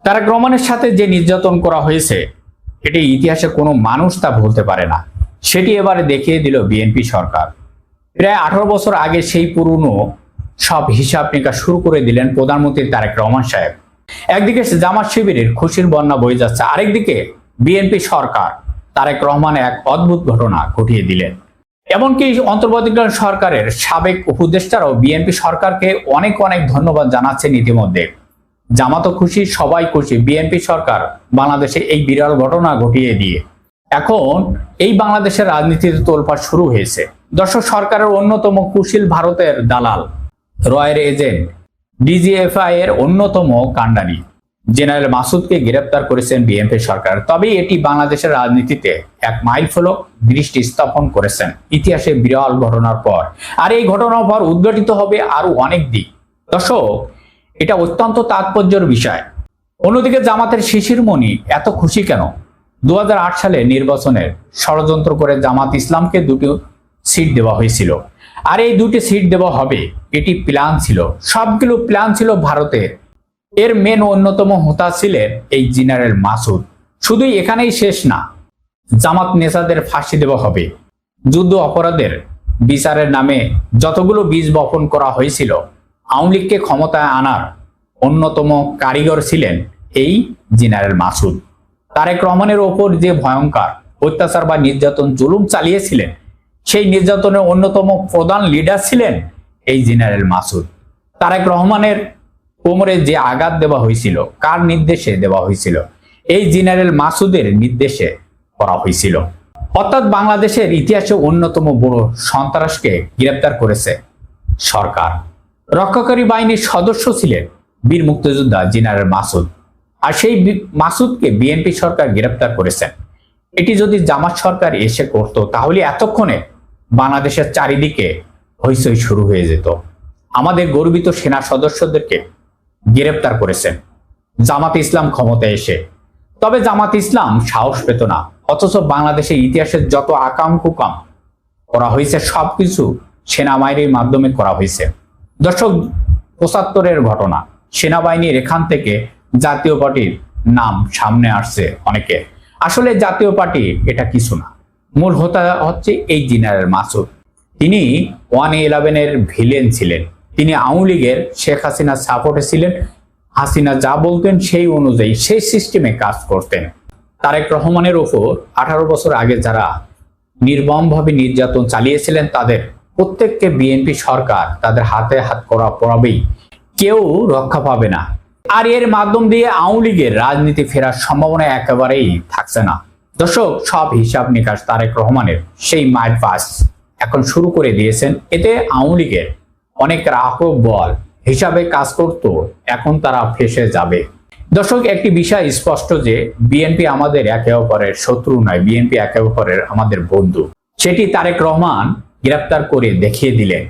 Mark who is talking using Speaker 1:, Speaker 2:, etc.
Speaker 1: তারেক রহমানের সাথে যে নির্যাতন করা হয়েছে এটি ইতিহাসে কোনো মানুষ তা ভুলতে পারে না। সেটি এবারে দেখিয়ে দিল বিএনপি সরকার। প্রায় 18 বছর আগে সেই পুরনো সব হিসাব নিকাশ শুরু করে দিলেন প্রধানমন্ত্রী তারেক রহমান সাহেব। একদিকে জামাত শিবিরের খুশির বন্যা বয়ে যাচ্ছে, আরেকদিকে বিএনপি সরকার তারেক রহমান এক অদ্ভুত ঘটনা ঘটিয়ে দিলেন। এমনকি অন্তর্বর্তীকালীন সরকারের সাবেক উপদেষ্টারাও বিএনপি সরকারকে অনেক অনেক ধন্যবাদ জানাচ্ছেন ইতিমধ্যে। জামাতও খুশি, সবাই খুশি, বিএনপি সরকার বাংলাদেশে এই বিরল ঘটনা ঘটিয়ে দিয়ে এখন এই বাংলাদেশের রাজনীতিতে তোলপাড় শুরু হয়েছে। দর্শক, সরকারের অন্যতম কুশীল ভারতের দালাল, রয়ের এজেন্ট, ডিজিএফআই এর অন্যতম কাণ্ডারি জেনারেল মাসুদকে গ্রেপ্তার করেছেন বিএনপি সরকার। তবে এটি বাংলাদেশের রাজনীতিতে এক মাইলফলক দৃষ্টি স্থাপন করেছেন ইতিহাসে বিরল ঘটনার পর। আর এই ঘটনার পর উদ্ঘাটিত হবে আরো অনেক দিক। দর্শক, এটা অত্যন্ত তাৎপর্যের বিষয়। অন্যদিকে জামাতের শিশির মনি এত খুশি কেন? 2008 সালে নির্বাচনের ষড়যন্ত্র করে জামাত ইসলামকে দুটি সিট দেওয়া হয়েছিল, আর এই দুটি সিট দেওয়া হবে এটি প্ল্যান ছিল, সবগুলো প্ল্যান ছিল ভারতের। এর মেন অন্যতম হোতা ছিলেন এই জেনারেল মাসুদ। শুধু এখানেই শেষ না, জামাত নেতাদের ফাঁসি দেওয়া হবে। যুদ্ধ অপরাধের বিচারের নামে যতগুলো বীজ বপন করা হয়েছিল, আওয়ামী লীগকে ক্ষমতায় আনার অন্যতম কারিগর ছিলেন এই জেনারেল মাসুদ। তারেক রহমানের ওপর যে ভয়ঙ্কর অত্যাচার বা নির্যাতন জুলুম চালিয়েছিলেন, সেই নির্যাতনের অন্যতম প্রধান লিডার ছিলেন এই জেনারেল মাসুদ। তারেক রহমানের কোমরে যে আঘাত দেওয়া হয়েছিল, কার নির্দেশে দেওয়া হয়েছিল? এই জেনারেল মাসুদের নির্দেশে করা হয়েছিল। অর্থাৎ বাংলাদেশের ইতিহাসে অন্যতম বড় সন্ত্রাসকে গ্রেপ্তার করেছে সরকার। রক্ষাকারী বাহিনীর সদস্য ছিলেন বীর মুক্তিযোদ্ধা জেনারেল মাসুদ, আর সেই মাসুদকে বিএনপি সরকার গ্রেপ্তার করেছেন। এটি যদি জামাত সরকার এসে করত, তাহলে এতক্ষণে বাংলাদেশের চারিদিকে হইচই শুরু হয়ে যেত। আমাদের গর্বিত সেনা সদস্যদেরকে গ্রেপ্তার করেছেন জামাত ইসলাম ক্ষমতায় এসে। তবে জামাত ইসলাম সাহস পেত না, অথচ বাংলাদেশের ইতিহাসের যত আকাম কুকাম করা হয়েছে সবকিছু সেনাবাহিনীর মাধ্যমে করা হয়েছে। দর্শক, 75-এর ঘটনা, সেনাবাহিনীর এখান থেকে জাতীয় পার্টির নাম সামনে আসছে অনেকে। আসলে জাতীয় পার্টি এটা কিছু না, মূল হোতা হচ্ছে এই জেনারেল মাসুদ। তিনি 111-এর ভিলেন ছিলেন। তিনি আওয়ামী লীগের শেখ হাসিনার সাপোর্টে ছিলেন। হাসিনা যা বলতেন সেই অনুযায়ী, সেই সিস্টেমে কাজ করতেন। তারেক রহমানের ওপর 18 বছর আগে যারা নির্মমভাবে নির্যাতন চালিয়েছিলেন, তাদের প্রত্যেককে বিএনপি সরকার তাদের হাতে হাত করা পড়াবেই, কেউ রক্ষা পাবে না। আর এর মাধ্যম দিয়ে আওয়ামী লীগের রাজনীতি ফেরার সম্ভাবনা একেবারেই থাকছে না। দর্শক, সব হিসাব নিকাশ তারেক রহমানের সেই মায়ের পাস এখন শুরু করে দিয়েছেন। এতে আওয়ামী লীগের অনেক রাঘব বল হিসাবে কাজ করত, এখন তারা ফেসে যাবে। দর্শক, একটি বিষয় স্পষ্ট যে বিএনপি আমাদের একে অপরের শত্রু নয়, বিএনপি একে অপরের আমাদের বন্ধু। সেটি তারেক রহমান গ্রেপ্তার করে দেখিয়ে দিলেন।